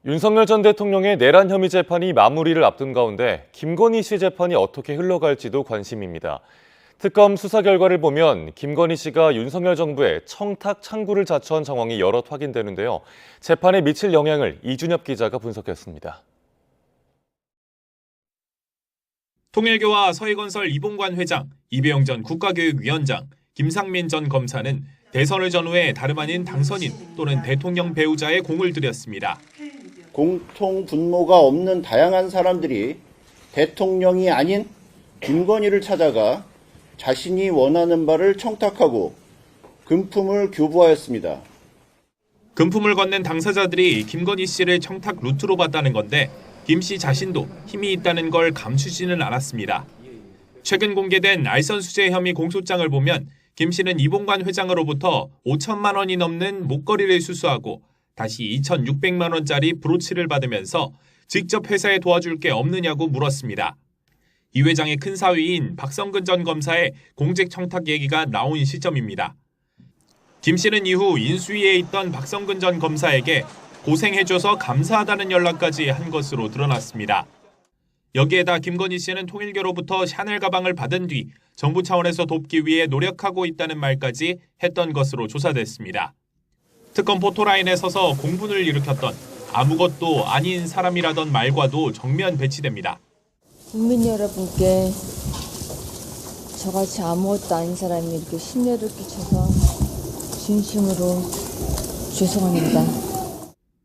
윤석열 전 대통령의 내란 혐의 재판이 마무리를 앞둔 가운데 김건희 씨 재판이 어떻게 흘러갈지도 관심입니다. 특검 수사 결과를 보면 김건희 씨가 윤석열 정부에 청탁 창구를 자처한 정황이 여럿 확인되는데요. 재판에 미칠 영향을 이준엽 기자가 분석했습니다. 통일교와 서해건설 이봉관 회장, 이배영 전 국가교육위원장, 김상민 전 검사는 대선을 전후해 다름 아닌 당선인 또는 대통령 배우자의 공을 들였습니다. 공통 분모가 없는 다양한 사람들이 대통령이 아닌 김건희를 찾아가 자신이 원하는 바를 청탁하고 금품을 교부하였습니다. 금품을 건넨 당사자들이 김건희 씨를 청탁 루트로 봤다는 건데 김 씨 자신도 힘이 있다는 걸 감추지는 않았습니다. 최근 공개된 알선수재 혐의 공소장을 보면 김 씨는 이봉관 회장으로부터 5천만 원이 넘는 목걸이를 수수하고 다시 2,600만 원짜리 브로치를 받으면서 직접 회사에 도와줄 게 없느냐고 물었습니다. 이 회장의 큰 사위인 박성근 전 검사의 공직 청탁 얘기가 나온 시점입니다. 김 씨는 이후 인수위에 있던 박성근 전 검사에게 고생해줘서 감사하다는 연락까지 한 것으로 드러났습니다. 여기에다 김건희 씨는 통일교로부터 샤넬 가방을 받은 뒤 정부 차원에서 돕기 위해 노력하고 있다는 말까지 했던 것으로 조사됐습니다. 특검 포토라인에 서서 공분을 일으켰던 아무것도 아닌 사람이라던 말과도 정면 배치됩니다. 국민 여러분께 저같이 아무것도 아닌 사람이 이렇게 심려를 끼쳐서 진심으로 죄송합니다.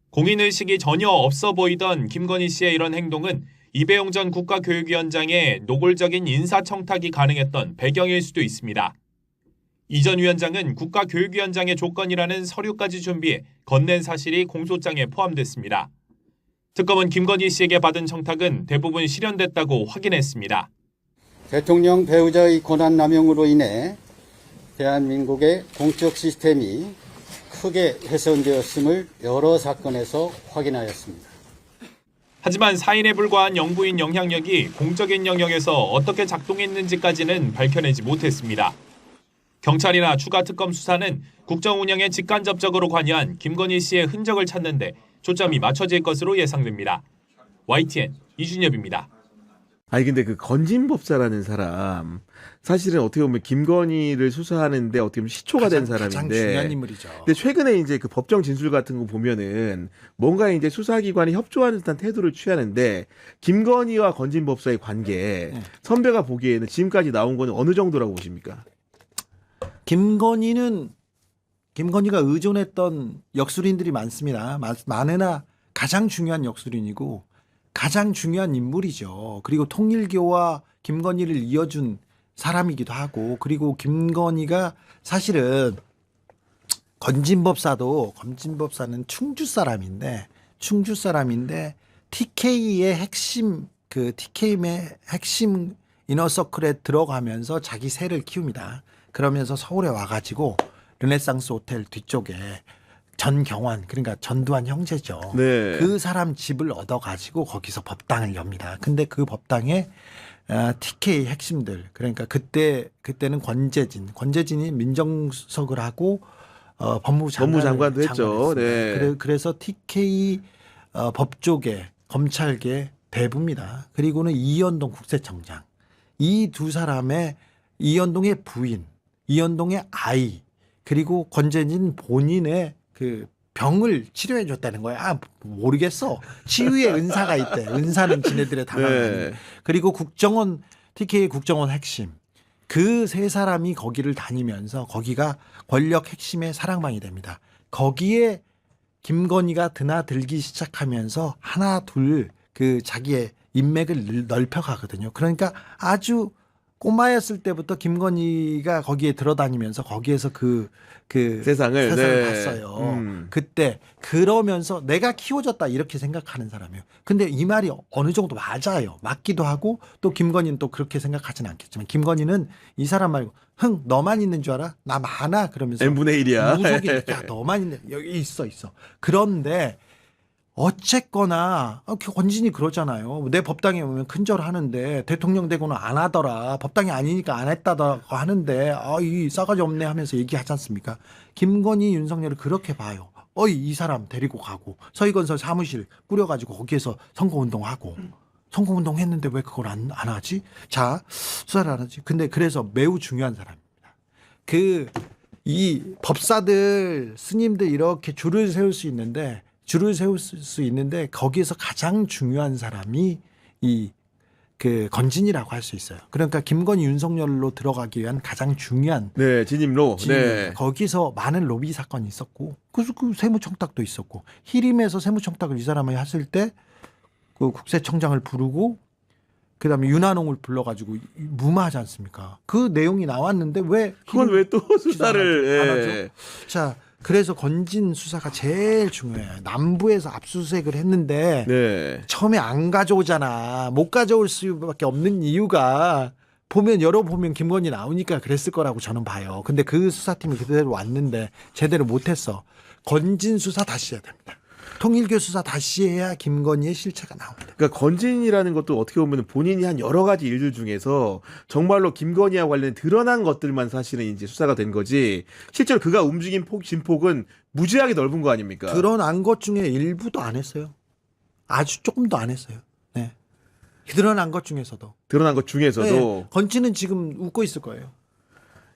공인의식이 전혀 없어 보이던 김건희 씨의 이런 행동은 이배용 전 국가교육위원장의 노골적인 인사청탁이 가능했던 배경일 수도 있습니다. 이 전 위원장은 국가교육위원장의 조건이라는 서류까지 준비해 건넨 사실이 공소장에 포함됐습니다. 특검은 김건희 씨에게 받은 청탁은 대부분 실현됐다고 확인했습니다. 대통령 배우자의 권한남용으로 인해 대한민국의 공적 시스템이 크게 훼손되었음을 여러 사건에서 확인하였습니다. 하지만 사인에 불과한 영부인 영향력이 공적인 영역에서 어떻게 작동했는지까지는 밝혀내지 못했습니다. 경찰이나 추가 특검 수사는 국정 운영에 직간접적으로 관여한 김건희 씨의 흔적을 찾는 데 초점이 맞춰질 것으로 예상됩니다. YTN 이준엽입니다. 아니 근데 그 건진법사라는 사람 사실은 어떻게 보면 김건희를 수사하는데 어떻게 보면 시초가 된 사람인데 가장 중요한 인물이죠. 근데 최근에 이제 그 법정 진술 같은 거 보면은 뭔가 이제 수사기관이 협조하는 듯한 태도를 취하는데 김건희와 건진법사의 관계 선배가 보기에는 지금까지 나온 거는 어느 정도라고 보십니까? 김건희가 의존했던 역술인들이 많습니다. 많으나 가장 중요한 역술인이고 가장 중요한 인물이죠. 그리고 통일교와 김건희를 이어준 사람이기도 하고, 그리고 김건희가 사실은 건진법사는 충주 사람인데 TK의 핵심 이너서클에 들어가면서 자기 세를 키웁니다. 그러면서 서울에 와가지고 르네상스 호텔 뒤쪽에 전경환, 그러니까 전두환 형제죠. 네. 그 사람 집을 얻어가지고 거기서 법당을 엽니다. 근데 그 법당에 TK 핵심들, 그러니까 그때는 권재진이 민정수석을 하고 법무부 장관도 했죠. 네. 그래서 TK 법조계, 검찰계 대부입니다. 그리고는 이현동 국세청장, 이 두 사람의 이현동의 부인, 이현동의 아이, 그리고 권재진 본인의 그 병을 치료해 줬다는 거야. 모르겠어. 치유의 은사가 있대. 은사는 지네들의 단어가 아니에요. 그리고 TK 국정원 핵심. 그 세 사람이 거기를 다니면서 거기가 권력 핵심의 사랑방이 됩니다. 거기에 김건희가 드나들기 시작하면서 하나 둘 그 자기의 인맥을 넓혀가거든요. 그러니까 아주 꼬마였을 때부터 김건희가 거기에 들어다니면서 거기에서 그 세상을 봤어요. 그때 그러면서 내가 키워줬다 이렇게 생각하는 사람이에요. 근데 이 말이 어느 정도 맞아요. 맞기도 하고 또 김건희는 또 그렇게 생각하지는 않겠지만 김건희는 이 사람 말고 너만 있는 줄 알아? 나 많아. 그러면서 n분의 1이야. 무속이니까 너만 있는 여기 있어. 그런데 어쨌거나 권진이 그러잖아요. 내 법당에 오면 큰절하는데 대통령 되고는 안 하더라. 법당이 아니니까 안 했다고 하는데 이 싸가지 없네 하면서 얘기하지 않습니까? 김건희, 윤석열을 그렇게 봐요. 이 사람 데리고 가고 서희건설 사무실 꾸려가지고 거기에서 선거운동하고 선거운동 했는데 왜 그걸 안 하지? 자, 수사를 안 하지. 근데 그래서 매우 중요한 사람입니다. 이 법사들, 스님들 이렇게 줄을 세울 수 있는데 거기에서 가장 중요한 사람이 건진이라고 할 수 있어요. 그러니까 김건희 윤석열로 들어가기 위한 가장 중요한 네, 진입로. 네. 거기서 많은 로비 사건이 있었고 그 세무청탁도 있었고 히림에서 세무청탁을 이 사람이 했을 때 그 국세청장을 부르고 그다음에 윤한홍을 불러가지고 무마하지 않습니까? 그 내용이 나왔는데 왜 그건 왜 또 수사를 안 예. 하죠? 자, 그래서 건진 수사가 제일 중요해요. 남부에서 압수수색을 했는데 네. 처음에 안 가져오잖아. 못 가져올 수밖에 없는 이유가 열어보면 김건희 나오니까 그랬을 거라고 저는 봐요. 근데 그 수사팀이 그대로 왔는데 제대로 못했어. 건진 수사 다시 해야 됩니다. 통일교 수사 다시 해야 김건희의 실체가 나옵니다. 그러니까 건진이라는 것도 어떻게 보면 본인이 한 여러 가지 일들 중에서 정말로 김건희와 관련 드러난 것들만 사실은 이제 수사가 된 거지 실제로 그가 움직인 진폭은 무지하게 넓은 거 아닙니까? 드러난 것 중에 일부도 안 했어요. 아주 조금도 안 했어요. 네. 드러난 것 중에서도. 드러난 것 중에서도 네. 건진은 지금 웃고 있을 거예요.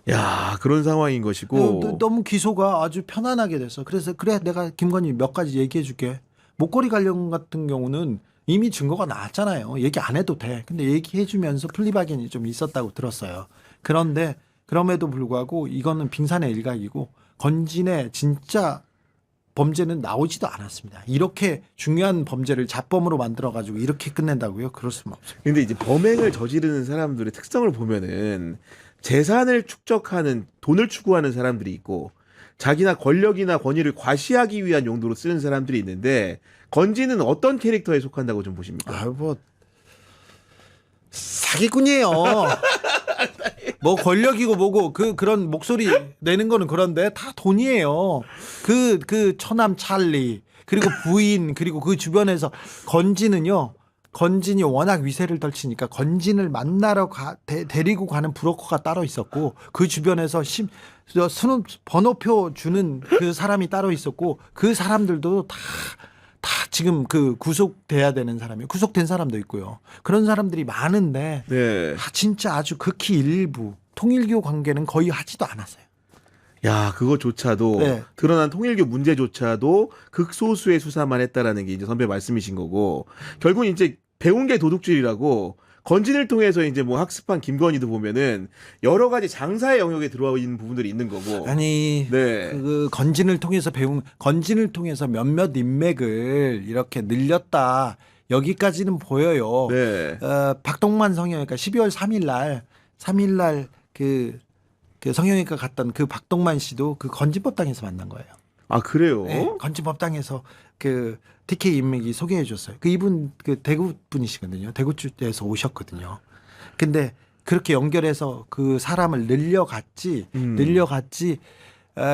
야, 그런 상황인 것이고 너무 기소가 아주 편안하게 됐어. 그래서 그래 내가 김건희 몇 가지 얘기해 줄게. 목걸이 관련 같은 경우는 이미 증거가 나왔잖아요. 얘기 안 해도 돼. 근데 얘기해 주면서 플리바겐이 좀 있었다고 들었어요. 그런데 그럼에도 불구하고 이거는 빙산의 일각이고 건진의 진짜 범죄는 나오지도 않았습니다. 이렇게 중요한 범죄를 잡범으로 만들어 가지고 이렇게 끝낸다고요? 그럴 수는 없습니다. 근데 이제 범행을 저지르는 사람들의 특성을 보면은 재산을 축적하는 돈을 추구하는 사람들이 있고 자기나 권력이나 권위를 과시하기 위한 용도로 쓰는 사람들이 있는데 건진은 어떤 캐릭터에 속한다고 좀 보십니까? 사기꾼이에요. 뭐 권력이고 뭐고 그런 목소리 내는 거는 그런데 다 돈이에요. 그 처남 찰리 그리고 부인 그리고 그 주변에서 건진이 워낙 위세를 떨치니까 건진을 만나러 데리고 가는 브로커가 따로 있었고 그 주변에서 번호표 주는 그 사람이 따로 있었고 그 사람들도 다 지금 구속돼야 되는 사람이 구속된 사람도 있고요. 그런 사람들이 많은데 네. 진짜 아주 극히 일부 통일교 관계는 거의 하지도 않았어요. 야, 그거조차도 네. 드러난 통일교 문제조차도 극소수의 수사만 했다라는 게 이제 선배 말씀이신 거고 결국 이제 배운 게 도둑질이라고 건진을 통해서 이제 뭐 학습한 김건희도 보면은 여러 가지 장사의 영역에 들어와 있는 부분들이 있는 거고. 아니 네. 건진을 통해서 몇몇 인맥을 이렇게 늘렸다. 여기까지는 보여요. 네. 박동만 성형외과 12월 3일 날 그 성형외과 갔던 그 박동만 씨도 그 건진법당에서 만난 거예요. 아, 그래요? 네, 건진법당에서 TK 인맥이 소개해 줬어요. 이분 대구 분이시거든요. 대구에서 오셨거든요. 근데 그렇게 연결해서 그 사람을 늘려갔지.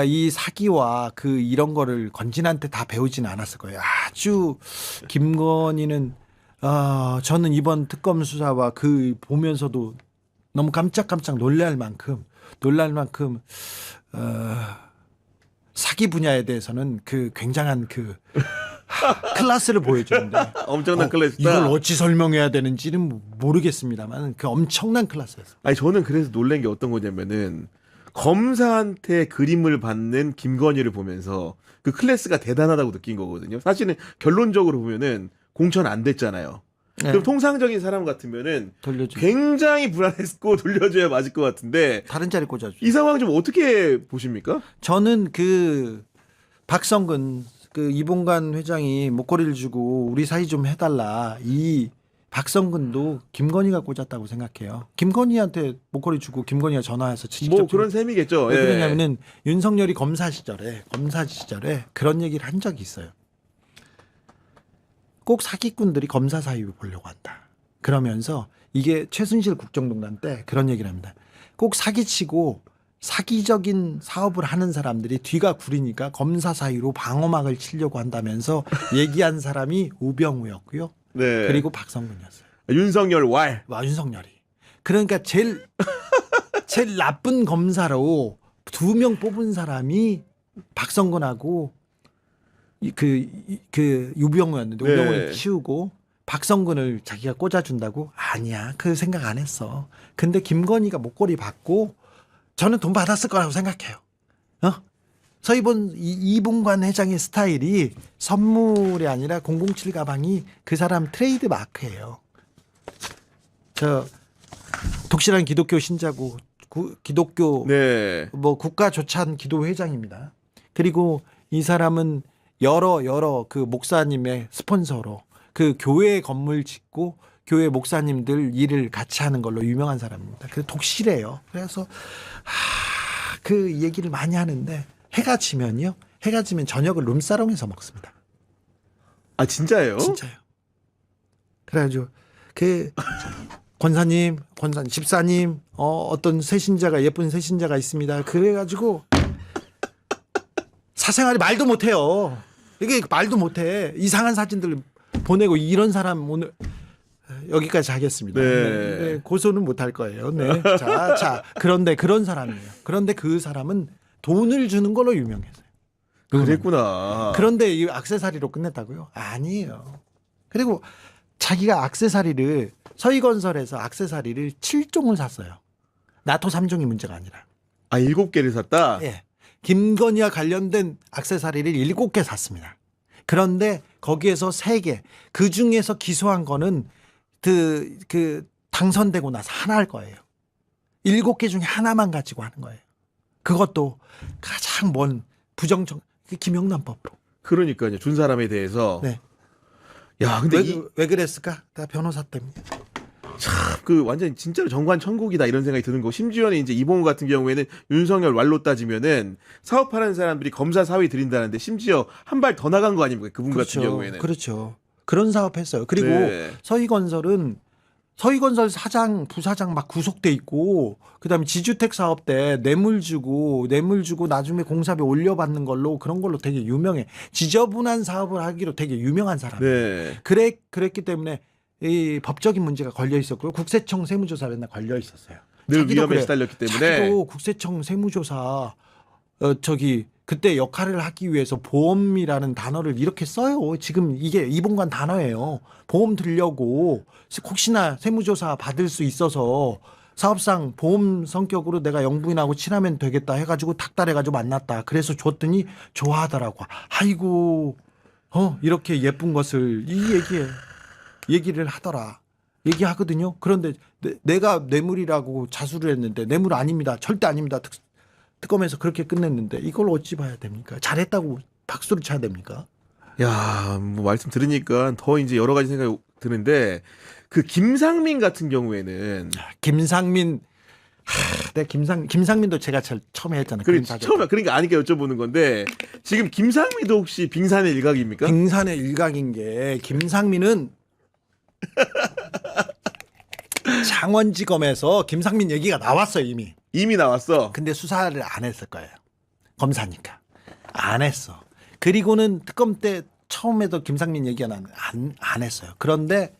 이 사기와 이런 거를 건진한테 다 배우지는 않았을 거예요. 아주 김건희는 저는 이번 특검 수사와 보면서도 너무 깜짝깜짝 놀랄 만큼 사기 분야에 대해서는 굉장한 클래스를 보여주는데 엄청난 클래스다. 이걸 어찌 설명해야 되는지는 모르겠습니다만 엄청난 클래스였어요. 아니 저는 그래서 놀란 게 어떤 거냐면은 검사한테 그림을 받는 김건희를 보면서 그 클래스가 대단하다고 느낀 거거든요. 사실은 결론적으로 보면은 공천 안 됐잖아요. 네. 그럼 통상적인 사람 같으면은 돌려줘. 굉장히 불안했고 돌려줘야 맞을 것 같은데 다른 자리 꽂아줘. 이 상황 좀 어떻게 보십니까? 저는 박성근 이봉관 회장이 목걸이를 주고 우리 사이 좀 해달라. 이 박성근도 김건희가 꽂았다고 생각해요. 김건희한테 목걸이 주고 김건희가 전화해서 직접 뭐 그런 셈이겠죠. 왜 예. 그러냐면은 윤석열이 검사 시절에 그런 얘기를 한 적이 있어요. 꼭 사기꾼들이 검사 사이를 보려고 한다. 그러면서 이게 최순실 국정농단 때 그런 얘기를 합니다. 꼭 사기치고 사기적인 사업을 하는 사람들이 뒤가 구리니까 검사 사이로 방어막을 치려고 한다면서 얘기한 사람이 우병우였고요. 네. 그리고 박성근이었어요. 윤석열 왈. 윤석열이. 그러니까 제일 나쁜 검사로 2명 뽑은 사람이 박성근하고 그 유병우였는데 네. 유병우를 키우고 박성근을 자기가 꽂아준다고? 아니야. 그 생각 안 했어. 근데 김건희가 목걸이 받고 저는 돈 받았을 거라고 생각해요. 서희본 이봉관 회장의 스타일이 선물이 아니라 007 가방이 그 사람 트레이드 마크예요. 저 독실한 기독교 신자고 기독교 네. 뭐 국가조찬 기도 회장입니다. 그리고 이 사람은 여러 그 목사님의 스폰서로 그 교회 건물 짓고 교회 목사님들 일을 같이 하는 걸로 유명한 사람입니다. 그래서 독실해요. 그래서 그 얘기를 많이 하는데 해가 지면 저녁을 룸사롱에서 먹습니다. 아 진짜예요? 진짜요. 그래가지고 그 권사님, 집사님, 어떤 예쁜 새신자가 있습니다. 그래가지고 사생활이 말도 못해요. 이게 말도 못해. 이상한 사진들 보내고 이런 사람 오늘 여기까지 하겠습니다. 네. 네, 고소는 못할 거예요. 네. 자, 그런데 그런 사람이에요. 그런데 그 사람은 돈을 주는 걸로 유명했어요. 그랬구나. 그런데 이 액세서리로 끝냈다고요? 아니에요. 그리고 자기가 액세서리를 서희건설에서 액세서리를 7종을 샀어요. 나토 3종이 문제가 아니라. 아 7개를 샀다? 예. 김건희와 관련된 액세서리를 7개 샀습니다. 그런데 거기에서 3개. 그 중에서 기소한 거는 그 당선되고 나서 하나 할 거예요. 7개 중에 하나만 가지고 하는 거예요. 그것도 가장 먼 부정적 김영란법으로. 그러니까요. 준 사람에 대해서. 네. 야, 근데 왜 그랬을까? 나 변호사 때문에. 그 완전 진짜로 정관 천국이다 이런 생각이 드는 거. 심지어는 이제 이봉우 같은 경우에는 윤석열 왈로 따지면은 사업하는 사람들이 검사 사위 드린다는데 심지어 한 발 더 나간 거 아닙니까? 그분 그렇죠. 같은 경우에는. 그렇죠. 그런 사업 했어요. 그리고 네. 서희건설 사장, 부사장 막 구속돼 있고, 그다음에 지주택 사업 때 뇌물 주고 나중에 공사비 올려받는 걸로 그런 걸로 되게 유명해. 지저분한 사업을 하기로 되게 유명한 사람이에요. 네. 그랬기 때문에 이 법적인 문제가 걸려 있었고요. 국세청 세무조사에 맨날 걸려 있었어요. 늘 자기도 위험에 그래. 시달렸기 때문에. 자기도 국세청 세무조사 그때 역할을 하기 위해서 보험이라는 단어를 이렇게 써요. 지금 이게 이봉관 단어예요. 보험 들려고 혹시나 세무조사 받을 수 있어서 사업상 보험 성격으로 내가 영부인하고 친하면 되겠다 해가지고 탁달해가지고 만났다. 그래서 줬더니 좋아하더라고. 아이고 이렇게 예쁜 것을 얘기를 하더라. 얘기하거든요. 그런데 내가 뇌물이라고 자수를 했는데 뇌물 아닙니다. 절대 아닙니다. 특검에서 그렇게 끝냈는데 이걸 어찌 봐야 됩니까? 잘했다고 박수를 쳐야 됩니까? 야, 뭐 말씀 들으니까 더 이제 여러 가지 생각이 드는데 그 김상민 같은 경우에는 김상민도 제가 제일 처음에 했잖아요. 처음에 그러니까 아니까 여쭤보는 건데 지금 김상민도 혹시 빙산의 일각입니까? 빙산의 일각인 게 김상민은 창원지검에서 김상민 얘기가 나왔어요 이미 나왔어. 근데 수사를 안 했을 거예요. 검사니까 안 했어. 그리고는 특검 때 처음에도 김상민 얘기가 안 했어요. 그런데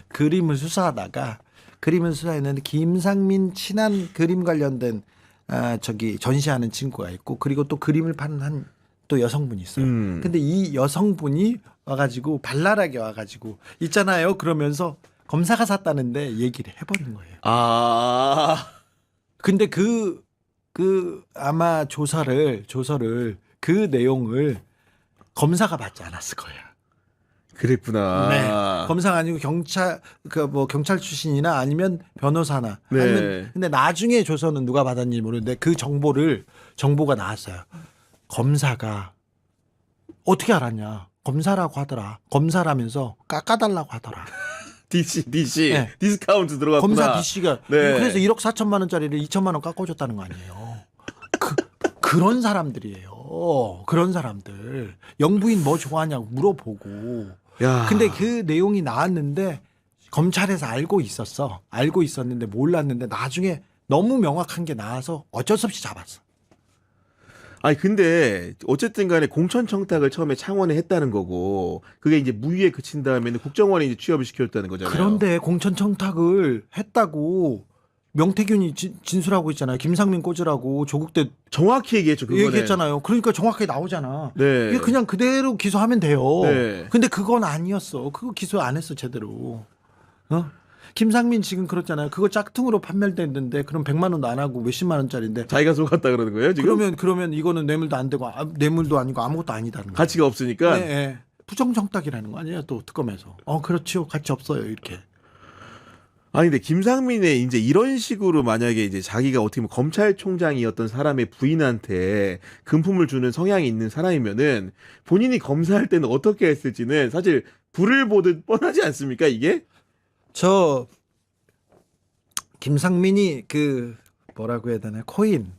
그림을 수사했는데 김상민 친한 그림 관련된 전시하는 친구가 있고 그리고 또 그림을 파는 또 여성분이 있어요. 근데 이 여성분이 와가지고 발랄하게 와가지고 있잖아요. 그러면서 검사가 샀다는데 얘기를 해버린 거예요. 아. 근데 아마 조서를 그 내용을 검사가 받지 않았을 거예요. 그랬구나. 네. 검사가 아니고 경찰 출신이나 아니면 변호사나. 네. 아니면 근데 나중에 조서는 누가 받았는지 모르는데 그 정보가 나왔어요. 검사가 어떻게 알았냐? 검사라고 하더라. 검사라면서 깎아달라고 하더라. DC 네. 디스카운트 들어갔구나. 검사 DC가 네. 그래서 1억 4천만 원짜리를 2천만 원 깎아줬다는 거 아니에요. 그런 사람들이에요. 그런 사람들 영부인 뭐 좋아하냐고 물어보고. 야. 근데 그 내용이 나왔는데 검찰에서 알고 있었는데 몰랐는데 나중에 너무 명확한 게 나와서 어쩔 수 없이 잡았어. 아니 근데 어쨌든 간에 공천 청탁을 처음에 창원에 했다는 거고 그게 이제 무위에 그친 다음에는 국정원에 이제 취업을 시켰다는 거잖아요. 그런데 공천 청탁을 했다고 명태균이 진술하고 있잖아요. 김상민 꽂으라고 조국 때 정확히 얘기했죠. 그거는. 얘기했잖아요. 그러니까 정확하게 나오잖아. 네. 이게 그냥 그대로 기소하면 돼요. 네. 근데 그건 아니었어. 그거 기소 안 했어 제대로. 김상민 지금 그렇잖아요. 그거 짝퉁으로 판매됐는데 그럼 100만 원도 안 하고 몇십만 원짜리인데. 자기가 속았다 그러는 거예요, 지금? 그러면 이거는 뇌물도 안 되고 뇌물도 아니고 아무것도 아니다는 거예요. 가치가 없으니까. 네, 네. 부정정당이라는 거 아니에요? 또 특검에서. 그렇지요. 가치 없어요. 이렇게. 아니 근데 김상민의 이제 이런 식으로 만약에 이제 자기가 어떻게 보면 검찰총장이었던 사람의 부인한테 금품을 주는 성향이 있는 사람이면은 본인이 검사할 때는 어떻게 했을지는 사실 불을 보듯 뻔하지 않습니까, 이게? 저 김상민이 그 뭐라고 해야 되나 코인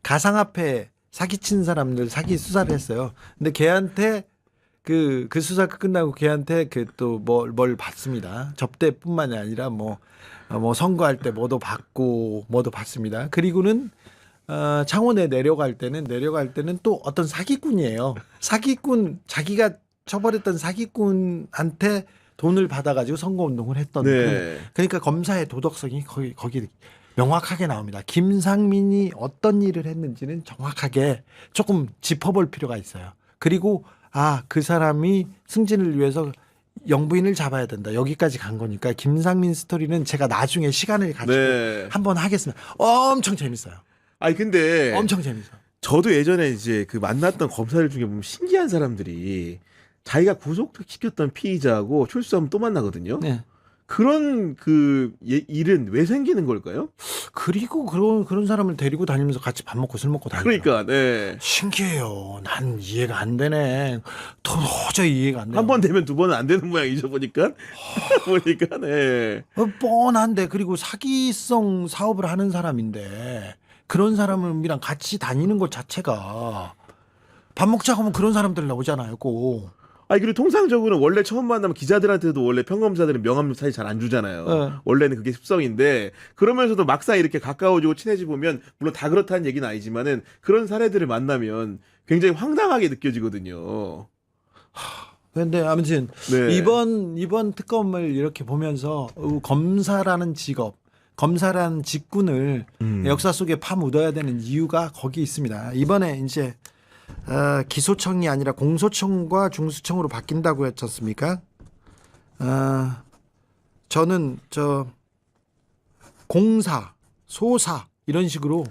가상화폐 사기친 사람들 사기 수사를 했어요. 근데 걔한테 그 수사가 끝나고 걔한테 그 또 뭘 받습니다. 접대뿐만이 아니라 뭐 선거할 때 뭐도 받고 뭐도 받습니다. 그리고는 창원에 내려갈 때는 또 어떤 사기꾼이에요. 사기꾼 자기가 처벌했던 사기꾼한테 돈을 받아가지고 선거운동을 했던. 네. 그러니까 검사의 도덕성이 거기 명확하게 나옵니다. 김상민이 어떤 일을 했는지는 정확하게 조금 짚어볼 필요가 있어요. 그리고 그 사람이 승진을 위해서 영부인을 잡아야 된다. 여기까지 간 거니까 김상민 스토리는 제가 나중에 시간을 가지고 네. 한번 하겠습니다. 엄청 재밌어요. 아니 근데 엄청 재밌어요. 저도 예전에 이제 그 만났던 검사들 중에 보면 신기한 사람들이 자기가 구속시켰던 피의자하고 출소하면 또 만나거든요. 네. 그런 그 일은 왜 생기는 걸까요? 그리고 그런 사람을 데리고 다니면서 같이 밥 먹고 술 먹고 다니죠. 그러니까 네. 신기해요. 난 이해가 안 되네. 도저히 이해가 안 돼. 한 번 되면 두 번은 안 되는 모양이죠, 보니까. 보니까 네. 뻔한데 그리고 사기성 사업을 하는 사람인데 그런 사람이랑 같이 다니는 것 자체가 밥 먹자고 하면 그런 사람들 나오잖아요. 꼭. 아니 그리고 통상적으로 원래 처음 만나면 기자들한테도 원래 평검사들은 명함 사실 잘 안 주잖아요. 네. 원래는 그게 습성인데 그러면서도 막상 이렇게 가까워지고 친해지 보면 물론 다 그렇다는 얘기는 아니지만은 그런 사례들을 만나면 굉장히 황당하게 느껴지거든요. 근데 아무튼 네. 이번 특검을 이렇게 보면서 검사라는 직업, 검사라는 직군을 역사 속에 파묻어야 되는 이유가 거기 있습니다. 이번에 이제 기소청이 아니라 공소청과 중수청으로 바뀐다고 했지 않습니까? 저는 공사, 소사 이런 식으로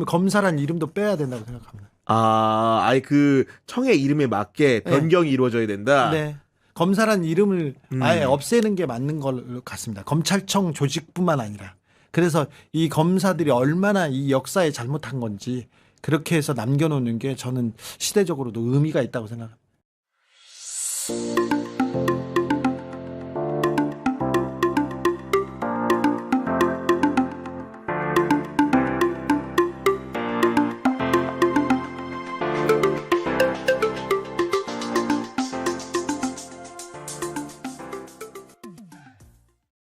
검사란 이름도 빼야 된다고 생각합니다. 아예 그 청의 이름에 맞게 변경이 이루어져야 된다. 네. 검사란 이름을 아예 없애는 게 맞는 것 같습니다. 검찰청 조직뿐만 아니라. 그래서 이 검사들이 얼마나 이 역사에 잘못한 건지 그렇게 해서 남겨놓는 게 저는 시대적으로도 의미가 있다고 생각합니다.